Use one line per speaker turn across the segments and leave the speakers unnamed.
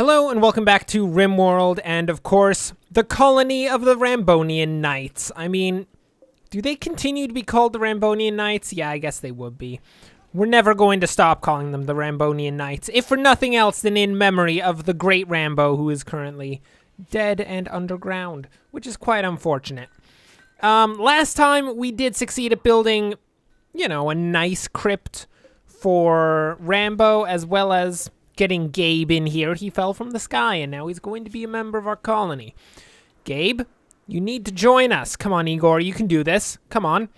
Hello and welcome back to RimWorld and, of course, the colony of the Rambonian Knights. I mean, do they continue to be called the Rambonian Knights? Yeah, I guess they would be. We're never going to stop calling them the Rambonian Knights, if for nothing else than in memory of the great Rambo, who is currently dead and underground, which is quite unfortunate. Last time we did succeed at building, you know, a nice crypt for Rambo, as well as getting Gabe in here. He fell from the sky, and now he's going to be a member of our colony. Gabe, you need to join us. Come on, Igor, you can do this. Come on.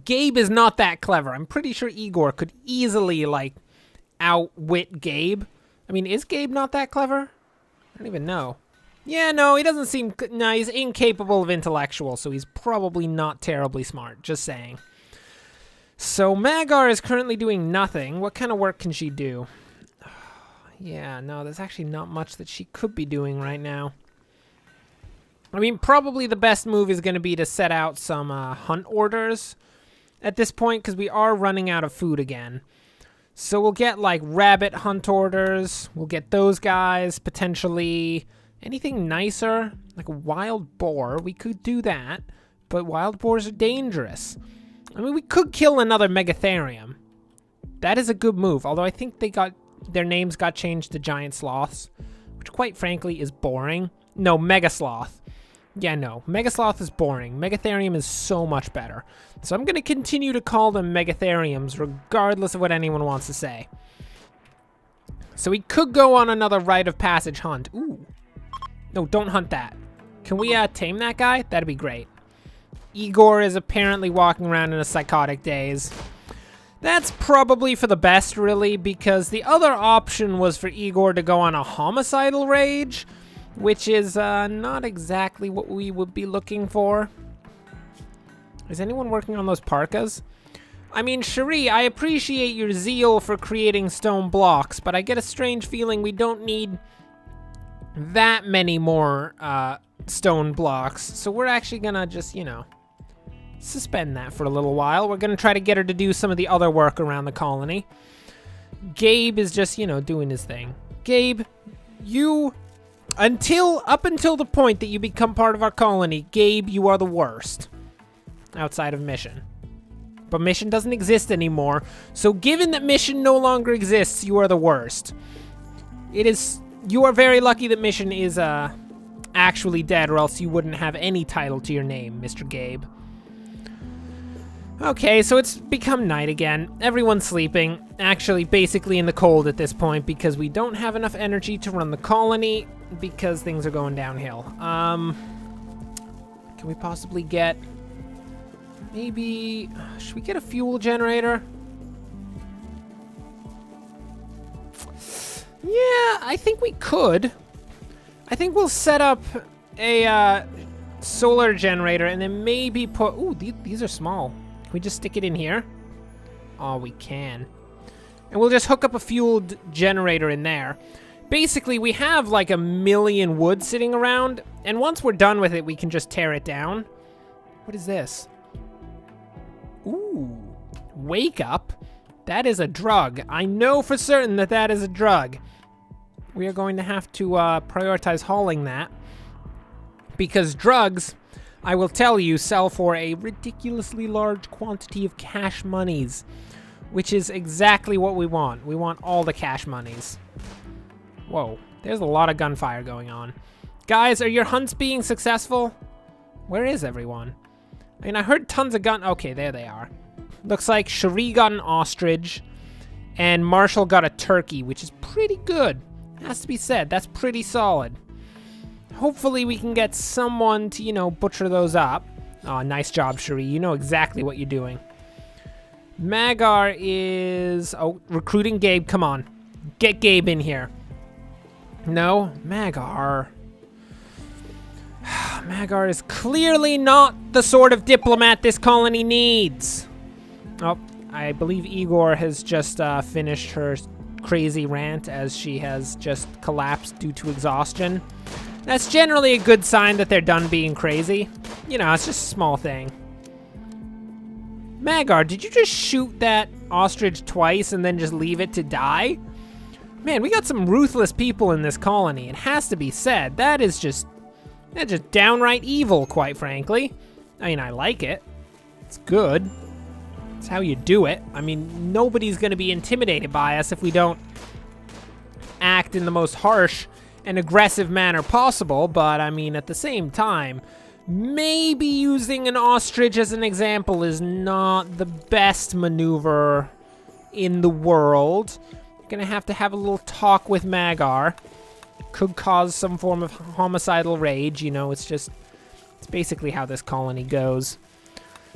Gabe is not that clever. I'm pretty sure Igor could easily, like, outwit Gabe. I mean, is Gabe not that clever? I don't even know. Yeah, no, he doesn't seem... No, he's incapable of intellectual, so he's probably not terribly smart. Just saying. So, Magar is currently doing nothing. What kind of work can she do? Yeah, no, there's actually not much that she could be doing right now. I mean, probably the best move is going to be to set out some hunt orders at this point, because we are running out of food again. So we'll get, like, rabbit hunt orders. We'll get those guys, potentially. Anything nicer? Like a wild boar. We could do that, but wild boars are dangerous. I mean, we could kill another megatherium. That is a good move, although I think their names got changed to giant sloths, which quite frankly is boring. No, mega sloth. Yeah, no, mega sloth is boring. Megatherium is so much better. So I'm going to continue to call them megatheriums regardless of what anyone wants to say. So we could go on another rite of passage hunt. Ooh. No, don't hunt that. Can we tame that guy? That'd be great. Igor is apparently walking around in a psychotic daze. That's probably for the best, really, because the other option was for Igor to go on a homicidal rage, which is not exactly what we would be looking for. Is anyone working on those parkas? I mean, Cherie, I appreciate your zeal for creating stone blocks, but I get a strange feeling we don't need that many more stone blocks, so we're actually gonna just, you know, suspend that for a little while. We're gonna try to get her to do some of the other work around the colony. Gabe is just, you know, doing his thing. Gabe, you, up until the point that you become part of our colony, Gabe, you are the worst. Outside of Mission. But Mission doesn't exist anymore, so given that Mission no longer exists, you are the worst. You are very lucky that Mission is, actually dead, or else you wouldn't have any title to your name, Mr. Gabe. Okay, so it's become night again. Everyone's sleeping. Actually, basically in the cold at this point, because we don't have enough energy to run the colony, because things are going downhill. Can we possibly get... Maybe... Should we get a fuel generator? Yeah, I think we could. I think we'll set up a solar generator and then maybe put... Ooh, these are small. Can we just stick it in here? Oh, we can. And we'll just hook up a fueled generator in there. Basically, we have like 1 million wood sitting around, and once we're done with it, we can just tear it down. What is this? Ooh, wake up. That is a drug. I know for certain that that is a drug. We are going to have to prioritize hauling that, because drugs, I will tell you, sell for a ridiculously large quantity of cash monies, which is exactly what we want. We want all the cash monies. Whoa, there's a lot of gunfire going on. Guys, are your hunts being successful? Where is everyone? I mean, I heard tons of Okay, there they are. Looks like Cherie got an ostrich, and Marshall got a turkey, which is pretty good. Has to be said, that's pretty solid. Hopefully we can get someone to, you know, butcher those up. Oh, nice job, Cherie. You know exactly what you're doing. Magar is... Oh, recruiting Gabe. Come on. Get Gabe in here. No? Magar. Magar is clearly not the sort of diplomat this colony needs. Oh, I believe Igor has just finished her crazy rant as she has just collapsed due to exhaustion. That's generally a good sign that they're done being crazy. You know, it's just a small thing. Magar, did you just shoot that ostrich twice and then just leave it to die? Man, we got some ruthless people in this colony. It has to be said. That's just downright evil, quite frankly. I mean, I like it. It's good. It's how you do it. I mean, nobody's going to be intimidated by us if we don't act in the most harsh and aggressive manner possible, but I mean, at the same time, maybe using an ostrich as an example is not the best maneuver in the world. You're gonna have to have a little talk with Magar. Could cause some form of homicidal rage, you know, it's basically how this colony goes.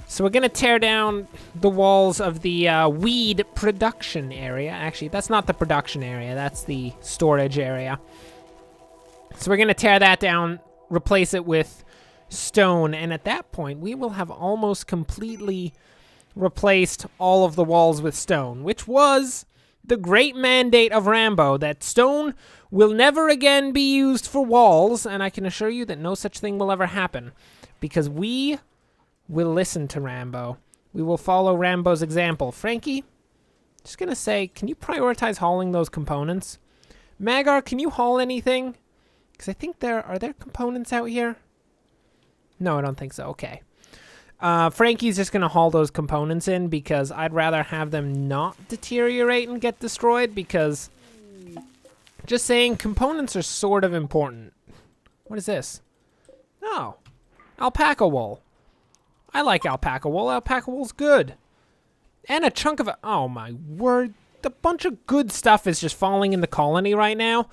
So we're gonna tear down the walls of the weed production area. Actually, that's not the production area, that's the storage area. So we're gonna tear that down, replace it with stone, and at that point, we will have almost completely replaced all of the walls with stone, which was the great mandate of Rambo, that stone will never again be used for walls, and I can assure you that no such thing will ever happen, because we will listen to Rambo. We will follow Rambo's example. Frankie, just gonna say, can you prioritize hauling those components? Magar, can you haul anything? Because I think are there components out here? No, I don't think so. Okay. Frankie's just gonna haul those components in because I'd rather have them not deteriorate and get destroyed, because just saying, components are sort of important. What is this? Oh, alpaca wool. I like alpaca wool. Alpaca wool's good. And a chunk of it. Oh my word. A bunch of good stuff is just falling in the colony right now.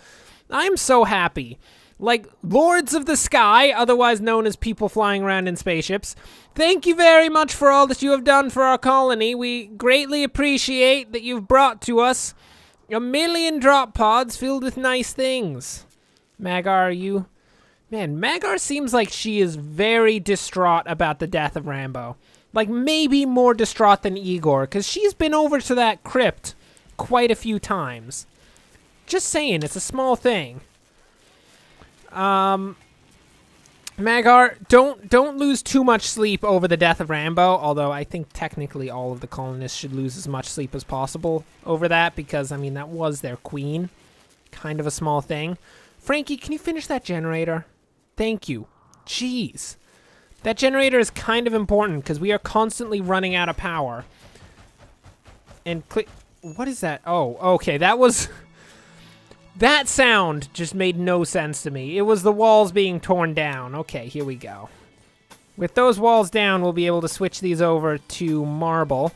I'm so happy. Like, Lords of the Sky, otherwise known as people flying around in spaceships, thank you very much for all that you have done for our colony. We greatly appreciate that you've brought to us 1,000,000 drop pods filled with nice things. Magar, Man, Magar seems like she is very distraught about the death of Rambo. Like, maybe more distraught than Igor, because she's been over to that crypt quite a few times. Just saying, it's a small thing. Magar, don't lose too much sleep over the death of Rambo, although I think technically all of the colonists should lose as much sleep as possible over that, because, I mean, that was their queen. Kind of a small thing. Frankie, can you finish that generator? Thank you. Jeez. That generator is kind of important, because we are constantly running out of power. And what is that? Oh, okay, that was... That sound just made no sense to me. It was the walls being torn down. Okay, here we go. With those walls down, we'll be able to switch these over to marble.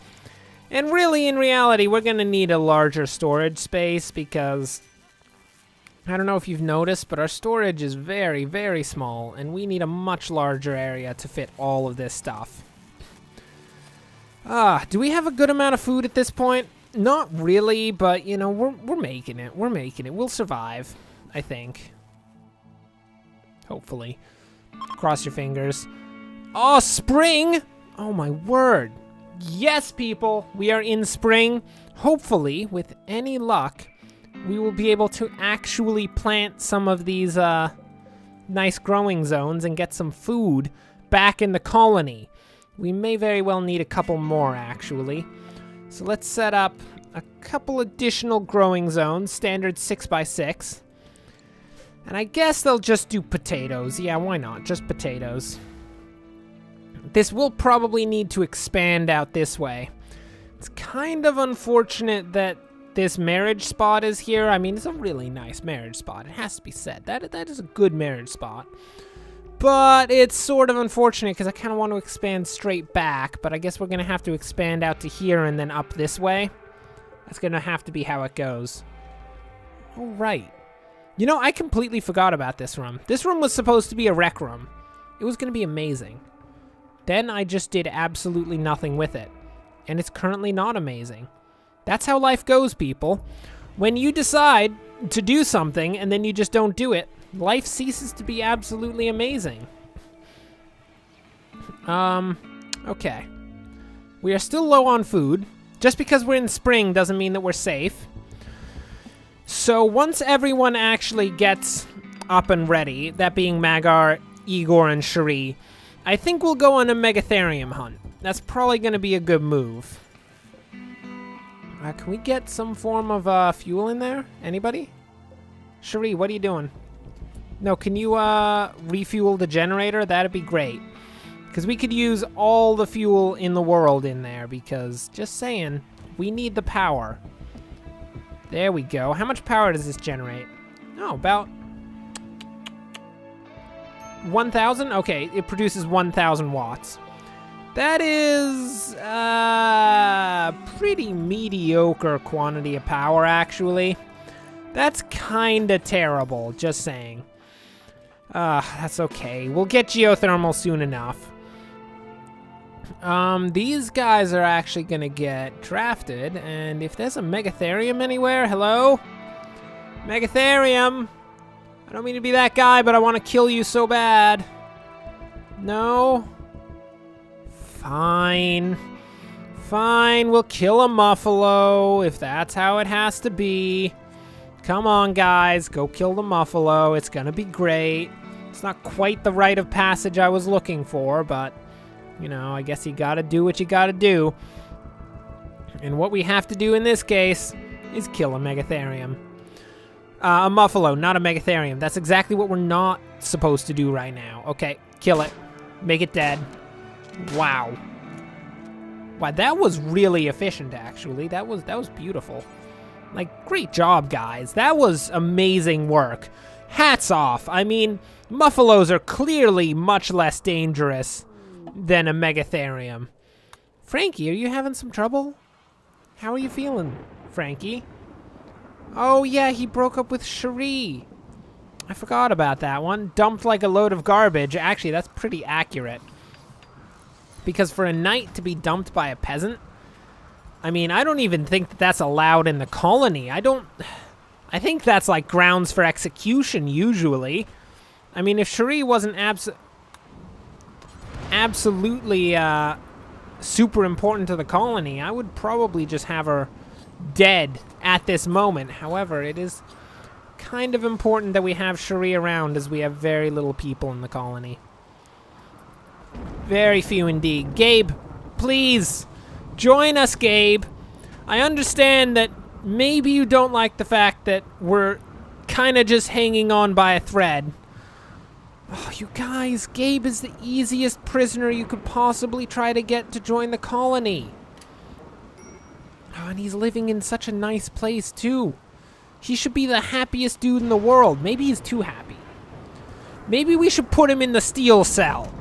And really, in reality, we're going to need a larger storage space because... I don't know if you've noticed, but our storage is very, very small, and we need a much larger area to fit all of this stuff. Do we have a good amount of food at this point? Not really, but, you know, we're making it. We're making it. We'll survive, I think. Hopefully. Cross your fingers. Oh, spring! Oh, my word. Yes, people, we are in spring. Hopefully, with any luck, we will be able to actually plant some of these nice growing zones and get some food back in the colony. We may very well need a couple more, actually. So let's set up a couple additional growing zones, standard 6x6. And I guess they'll just do potatoes. Yeah, why not? Just potatoes. This will probably need to expand out this way. It's kind of unfortunate that this marriage spot is here. I mean, it's a really nice marriage spot. It has to be said. That is a good marriage spot. But it's sort of unfortunate because I kind of want to expand straight back, but I guess we're going to have to expand out to here and then up this way. That's going to have to be how it goes. All right. You know, I completely forgot about this room. This room was supposed to be a rec room. It was going to be amazing. Then I just did absolutely nothing with it. And it's currently not amazing. That's how life goes, people. When you decide to do something and then you just don't do it, life ceases to be absolutely amazing. Okay. We are still low on food. Just because we're in spring doesn't mean that we're safe. So once everyone actually gets up and ready, that being Magar, Igor, and Cherie, I think we'll go on a Megatherium hunt. That's probably going to be a good move. Can we get some form of fuel in there? Anybody? Cherie, what are you doing? No, can you refuel the generator? That'd be great. Because we could use all the fuel in the world in there, because, just saying, we need the power. There we go. How much power does this generate? Oh, about 1,000? Okay, it produces 1,000 watts. That is pretty mediocre quantity of power, actually. That's kinda terrible, just saying. That's okay. We'll get geothermal soon enough. These guys are actually gonna get drafted, and if there's a Megatherium anywhere, hello? Megatherium! I don't mean to be that guy, but I want to kill you so bad. No? Fine. Fine, we'll kill a Muffalo, if that's how it has to be. Come on, guys, go kill the Muffalo. It's gonna be great. It's not quite the rite of passage I was looking for, but, you know, I guess you gotta do what you gotta do. And what we have to do in this case is kill a Megatherium. A Muffalo, not a Megatherium. That's exactly what we're not supposed to do right now. Okay, kill it. Make it dead. Wow. Wow, that was really efficient, actually. That was beautiful. Like, great job, guys. That was amazing work. Hats off. I mean, Muffalos are clearly much less dangerous than a Megatherium. Frankie, are you having some trouble? How are you feeling, Frankie? Oh, yeah, he broke up with Cherie. I forgot about that one. Dumped like a load of garbage. Actually, that's pretty accurate. Because for a knight to be dumped by a peasant, I mean, I don't even think that that's allowed in the colony. I think that's like grounds for execution, usually. I mean, if Cherie wasn't absolutely super important to the colony, I would probably just have her dead at this moment. However, it is kind of important that we have Cherie around, as we have very little people in the colony. Very few indeed. Gabe, please, join us, Gabe. I understand that maybe you don't like the fact that we're kind of just hanging on by a thread. Oh, you guys, Gabe is the easiest prisoner you could possibly try to get to join the colony. Oh, and he's living in such a nice place, too. He should be the happiest dude in the world. Maybe he's too happy. Maybe we should put him in the steel cell.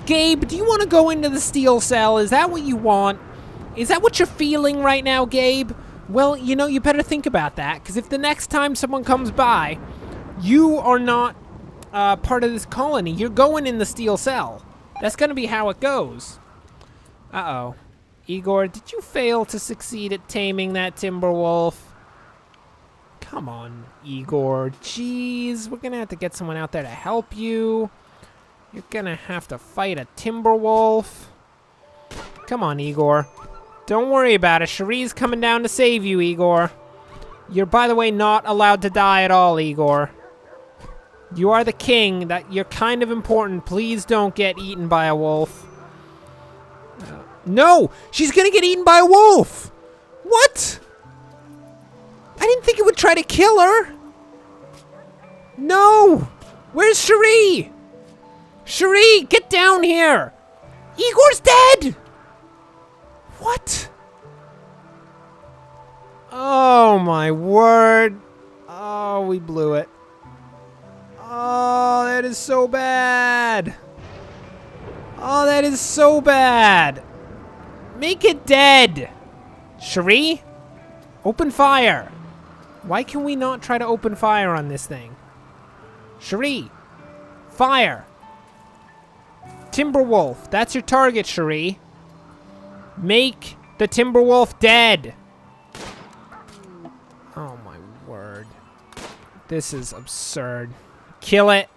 Gabe, do you want to go into the steel cell? Is that what you want? Is that what you're feeling right now, Gabe? Well, you know, you better think about that, because if the next time someone comes by, you are not part of this colony. You're going in the steel cell. That's going to be how it goes. Uh-oh. Igor, did you fail to succeed at taming that timber wolf? Come on, Igor. Jeez, we're going to have to get someone out there to help you. You're going to have to fight a timber wolf. Come on, Igor. Don't worry about it. Cherie's coming down to save you, Igor. You're, by the way, not allowed to die at all, Igor. You are the king. That you're kind of important. Please don't get eaten by a wolf. No! She's gonna get eaten by a wolf! What? I didn't think it would try to kill her. No! Where's Cherie? Cherie, get down here! Igor's dead! What? Oh my word. Oh, we blew it. Oh, that is so bad. Oh, that is so bad. Make it dead. Cherie, open fire. Why can we not try to open fire on this thing? Cherie, fire. Timberwolf, that's your target, Cherie. Make the Timberwolf dead. Oh my word. This is absurd. Kill it.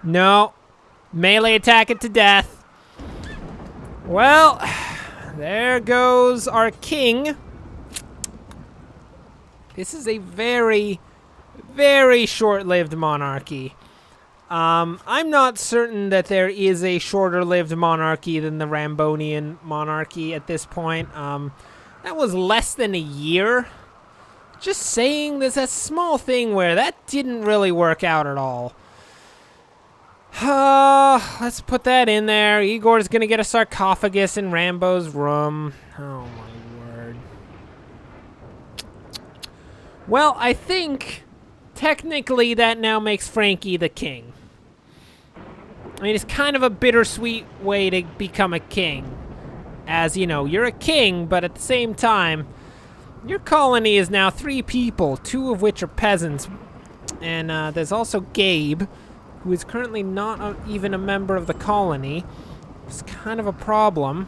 No. Melee attack it to death. Well, there goes our king. This is a very, very short-lived monarchy. I'm not certain that there is a shorter-lived monarchy than the Rambonian monarchy at this point. That was less than a year. Just saying, there's that small thing where that didn't really work out at all. Let's put that in there. Igor's gonna get a sarcophagus in Rambo's room. Oh my word. Well, I think technically that now makes Frankie the king. I mean, it's kind of a bittersweet way to become a king. As, you know, you're a king, but at the same time, your colony is now 3 people, 2 of which are peasants. And there's also Gabe, who is currently not even a member of the colony. It's kind of a problem.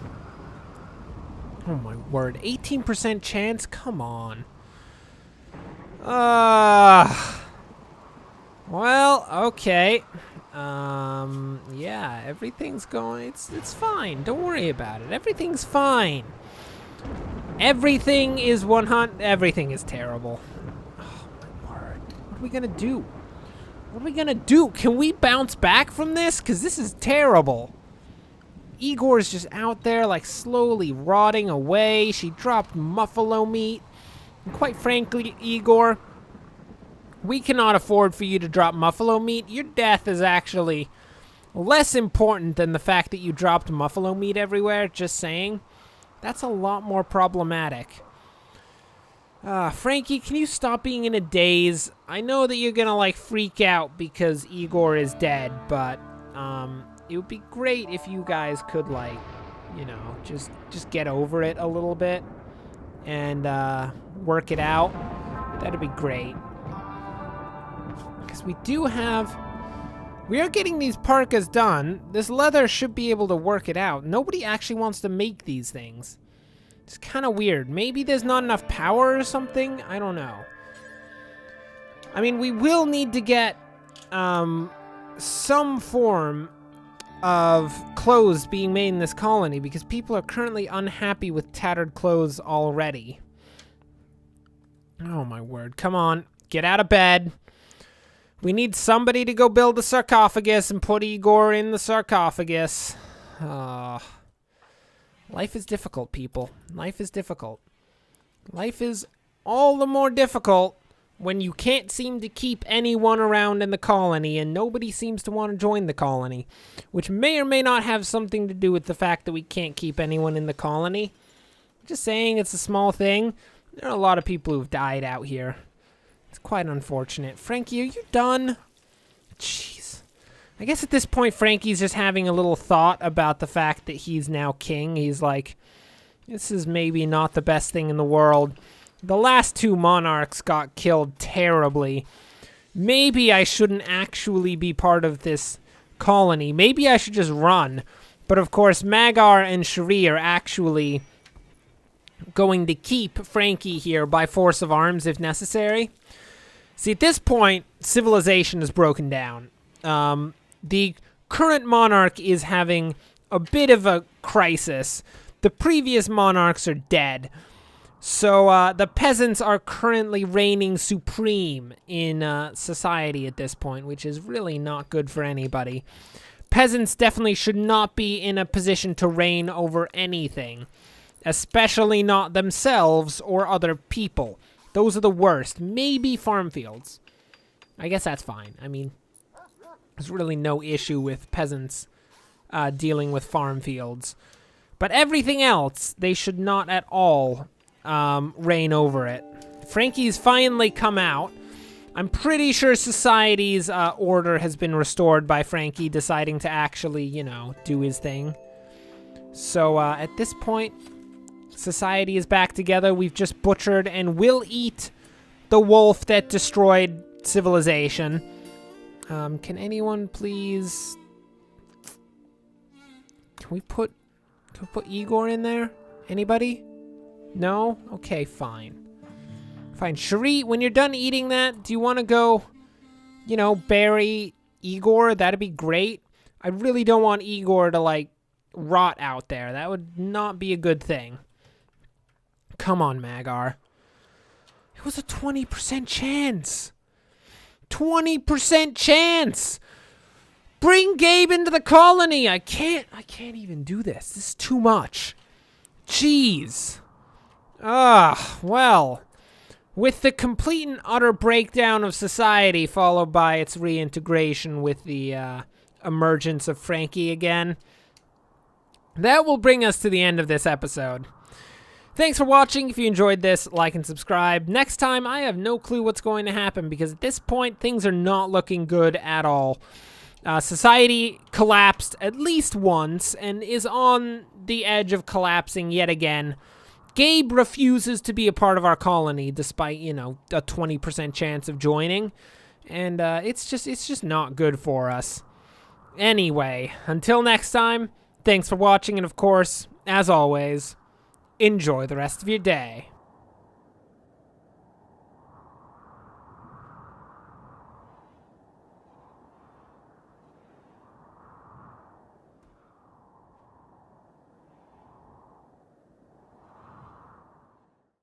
Oh my word, 18% chance? Come on. Well, okay. Yeah, everything's going, it's fine. Don't worry about it. Everything's fine. Everything is everything is terrible. Oh my word. What are we gonna do? What are we gonna do? Can we bounce back from this? Because this is terrible. Igor's just out there, like, slowly rotting away. She dropped buffalo meat. And quite frankly, Igor, we cannot afford for you to drop buffalo meat. Your death is actually less important than the fact that you dropped buffalo meat everywhere. Just saying. That's a lot more problematic. Frankie, can you stop being in a daze? I know that you're gonna, like, freak out because Igor is dead, but, it would be great if you guys could, like, you know, just get over it a little bit and, work it out. That'd be great. Because we are getting these parkas done. This leather should be able to work it out. Nobody actually wants to make these things. It's kind of weird. Maybe there's not enough power or something? I don't know. I mean, we will need to get some form of clothes being made in this colony because people are currently unhappy with tattered clothes already. Oh my word. Come on. Get out of bed. We need somebody to go build the sarcophagus and put Igor in the sarcophagus. Life is difficult, people. Life is difficult. Life is all the more difficult when you can't seem to keep anyone around in the colony and nobody seems to want to join the colony, which may or may not have something to do with the fact that we can't keep anyone in the colony. Just saying, it's a small thing. There are a lot of people who've died out here. It's quite unfortunate. Frankie, are you done? Jeez. I guess at this point, Frankie's just having a little thought about the fact that he's now king. He's like, this is maybe not the best thing in the world. The last 2 monarchs got killed terribly. Maybe I shouldn't actually be part of this colony. Maybe I should just run. But of course, Magar and Cherie are actually going to keep Frankie here by force of arms if necessary. See, at this point, civilization is broken down. The current monarch is having a bit of a crisis. The previous monarchs are dead. So the peasants are currently reigning supreme in society at this point, which is really not good for anybody. Peasants definitely should not be in a position to reign over anything, especially not themselves or other people. Those are the worst. Maybe farm fields. I guess that's fine. I mean, there's really no issue with peasants dealing with farm fields. But everything else, they should not at all reign over it. Frankie's finally come out. I'm pretty sure society's order has been restored by Frankie deciding to actually, you know, do his thing. So at this point, society is back together. We've just butchered and will eat the wolf that destroyed civilization. Can anyone please... Can we put Igor in there? Anybody? No? Okay, fine. Fine. Cherie, when you're done eating that, do you want to go, you know, bury Igor? That'd be great. I really don't want Igor to, like, rot out there. That would not be a good thing. Come on, Magar. It was a 20% chance. 20% chance! Bring Gabe into the colony! I can't even do this. This is too much. Jeez. Well, with the complete and utter breakdown of society followed by its reintegration with the emergence of Frankie again, that will bring us to the end of this episode. Thanks for watching. If you enjoyed this, like and subscribe. Next time, I have no clue what's going to happen because at this point, things are not looking good at all. Society collapsed at least once and is on the edge of collapsing yet again. Gabe refuses to be a part of our colony despite, a 20% chance of joining. And it's just not good for us. Anyway, until next time, thanks for watching, and of course, as always, enjoy the rest of your day.